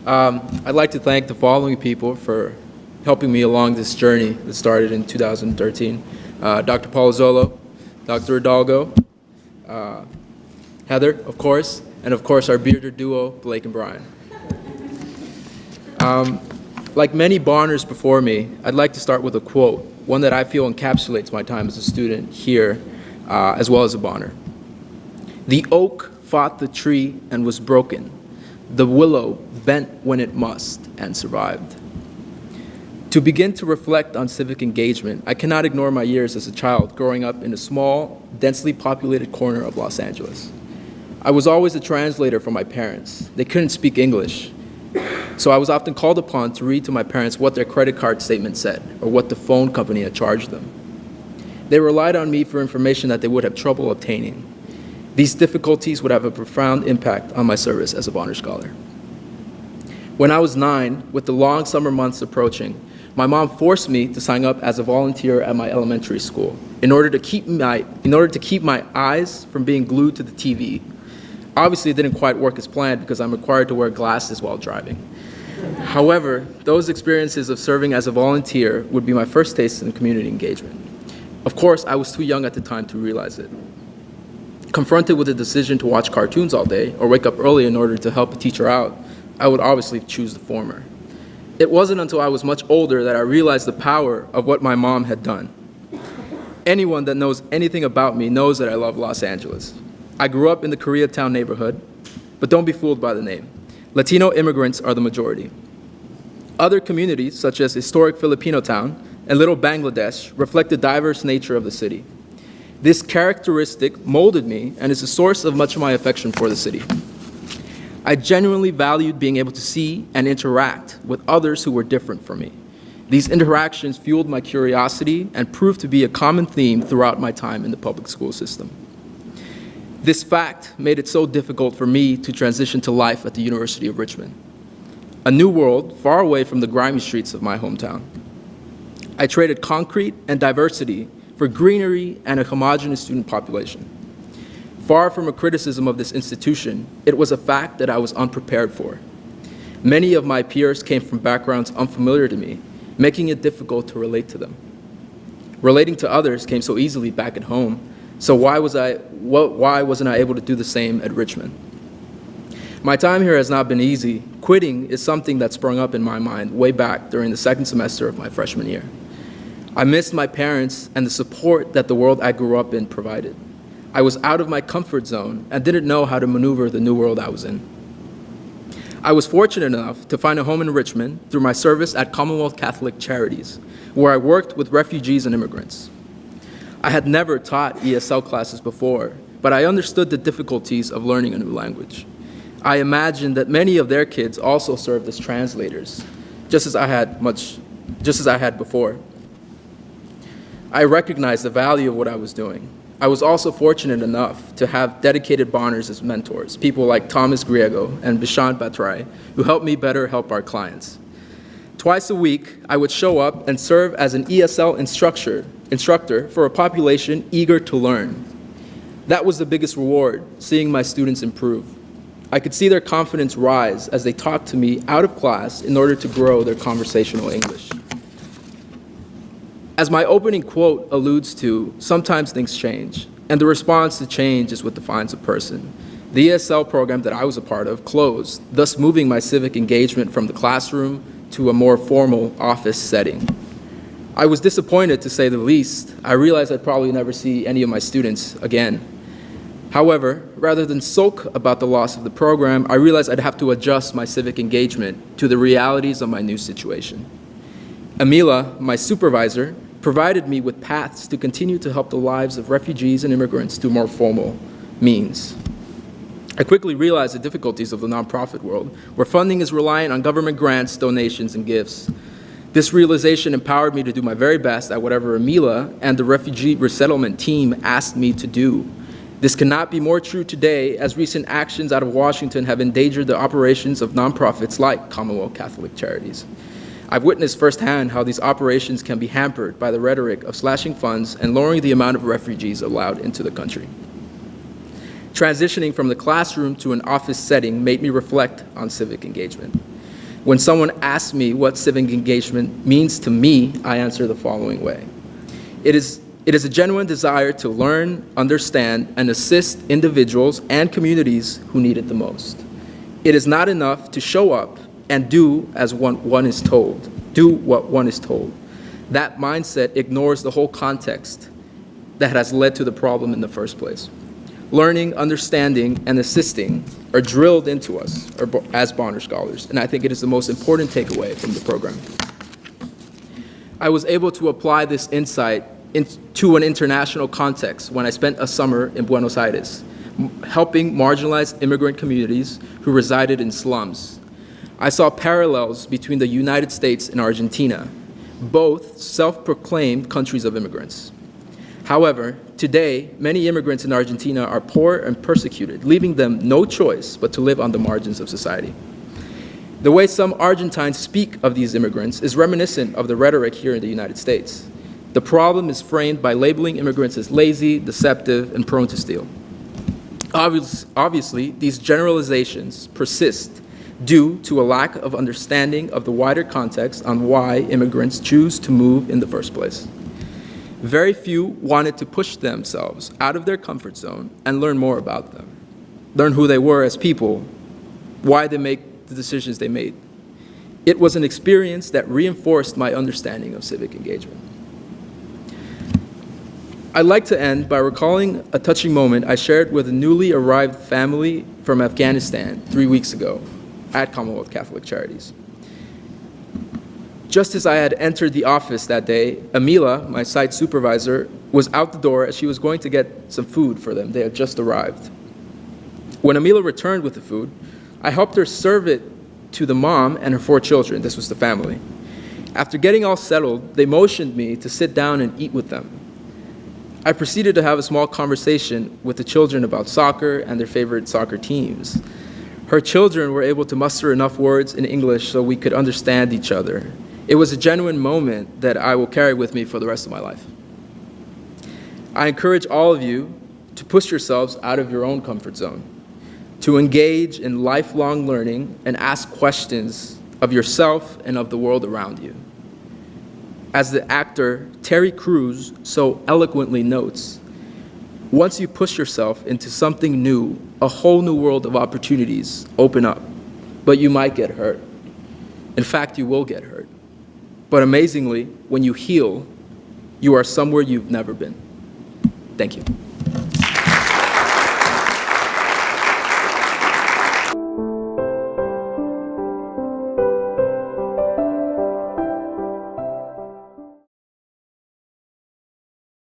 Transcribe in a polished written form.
I'd like to thank the following people for helping me along this journey that started in 2013. Dr. Palazzolo, Dr. Hidalgo, Heather, of course, and of course our bearded duo, Blake and Brian. Like many Bonners before me, I'd like to start with a quote, one that I feel encapsulates my time as a student here, as well as a Bonner. "The oak fought the tree and was broken. The willow bent when it must and survived." To begin to reflect on civic engagement, I cannot ignore my years as a child growing up in a small, densely populated corner of Los Angeles. I was always a translator for my parents. They couldn't speak English, so I was often called upon to read to my parents what their credit card statement said or what the phone company had charged them. They relied on me for information that they would have trouble obtaining. These difficulties would have a profound impact on my service as a Bonner Scholar. When I was 9, with the long summer months approaching, my mom forced me to sign up as a volunteer at my elementary school in order to keep my eyes from being glued to the TV. Obviously, it didn't quite work as planned because I'm required to wear glasses while driving. However, those experiences of serving as a volunteer would be my first taste in community engagement. Of course, I was too young at the time to realize it. Confronted with the decision to watch cartoons all day or wake up early in order to help a teacher out, I would obviously choose the former. It wasn't until I was much older that I realized the power of what my mom had done. Anyone that knows anything about me knows that I love Los Angeles. I grew up in the Koreatown neighborhood, but don't be fooled by the name. Latino immigrants are the majority. Other communities, such as historic Filipino Town and Little Bangladesh, reflect the diverse nature of the city. This characteristic molded me and is a source of much of my affection for the city. I genuinely valued being able to see and interact with others who were different from me. These interactions fueled my curiosity and proved to be a common theme throughout my time in the public school system. This fact made it so difficult for me to transition to life at the University of Richmond, a new world far away from the grimy streets of my hometown. I traded concrete and diversity for greenery and a homogeneous student population. Far from a criticism of this institution, it was a fact that I was unprepared for. Many of my peers came from backgrounds unfamiliar to me, making it difficult to relate to them. Relating to others came so easily back at home, so why wasn't I able to do the same at Richmond? My time here has not been easy. Quitting is something that sprung up in my mind way back during the second semester of my freshman year. I missed my parents and the support that the world I grew up in provided. I was out of my comfort zone and didn't know how to maneuver the new world I was in. I was fortunate enough to find a home in Richmond through my service at Commonwealth Catholic Charities, where I worked with refugees and immigrants. I had never taught ESL classes before, but I understood the difficulties of learning a new language. I imagined that many of their kids also served as translators, just as I had before. I recognized the value of what I was doing. I was also fortunate enough to have dedicated Bonners as mentors, people like Thomas Griego and Bishant Batrai, who helped me better help our clients. Twice a week, I would show up and serve as an ESL instructor for a population eager to learn. That was the biggest reward, seeing my students improve. I could see their confidence rise as they talked to me out of class in order to grow their conversational English. As my opening quote alludes to, sometimes things change, and the response to change is what defines a person. The ESL program that I was a part of closed, thus moving my civic engagement from the classroom to a more formal office setting. I was disappointed, to say the least. I realized I'd probably never see any of my students again. However, rather than sulk about the loss of the program, I realized I'd have to adjust my civic engagement to the realities of my new situation. Amila, my supervisor, provided me with paths to continue to help the lives of refugees and immigrants through more formal means. I quickly realized the difficulties of the nonprofit world, where funding is reliant on government grants, donations, and gifts. This realization empowered me to do my very best at whatever Amila and the refugee resettlement team asked me to do. This cannot be more true today, as recent actions out of Washington have endangered the operations of nonprofits like Commonwealth Catholic Charities. I've witnessed firsthand how these operations can be hampered by the rhetoric of slashing funds and lowering the amount of refugees allowed into the country. Transitioning from the classroom to an office setting made me reflect on civic engagement. When someone asks me what civic engagement means to me, I answer the following way. It is a genuine desire to learn, understand, and assist individuals and communities who need it the most. It is not enough to show up and do as one is told. Do what one is told. That mindset ignores the whole context that has led to the problem in the first place. Learning, understanding, and assisting are drilled into us as Bonner Scholars, and I think it is the most important takeaway from the program. I was able to apply this insight into an international context when I spent a summer in Buenos Aires, helping marginalized immigrant communities who resided in slums. I saw parallels between the United States and Argentina, both self-proclaimed countries of immigrants. However, today, many immigrants in Argentina are poor and persecuted, leaving them no choice but to live on the margins of society. The way some Argentines speak of these immigrants is reminiscent of the rhetoric here in the United States. The problem is framed by labeling immigrants as lazy, deceptive, and prone to steal. Obviously, these generalizations persist due to a lack of understanding of the wider context on why immigrants choose to move in the first place. Very few wanted to push themselves out of their comfort zone and learn more about them, learn who they were as people, why they make the decisions they made. It was an experience that reinforced my understanding of civic engagement. I'd like to end by recalling a touching moment I shared with a newly arrived family from Afghanistan 3 weeks ago at Commonwealth Catholic Charities. Just as I had entered the office that day, Amila, my site supervisor, was out the door as she was going to get some food for them. They had just arrived. When Amila returned with the food, I helped her serve it to the mom and her 4 children. This was the family. After getting all settled, they motioned me to sit down and eat with them. I proceeded to have a small conversation with the children about soccer and their favorite soccer teams. Her children were able to muster enough words in English so we could understand each other. It was a genuine moment that I will carry with me for the rest of my life. I encourage all of you to push yourselves out of your own comfort zone, to engage in lifelong learning and ask questions of yourself and of the world around you. As the actor Terry Crews so eloquently notes, once you push yourself into something new, a whole new world of opportunities open up, but you might get hurt. In fact, you will get hurt. But amazingly, when you heal, you are somewhere you've never been. Thank you.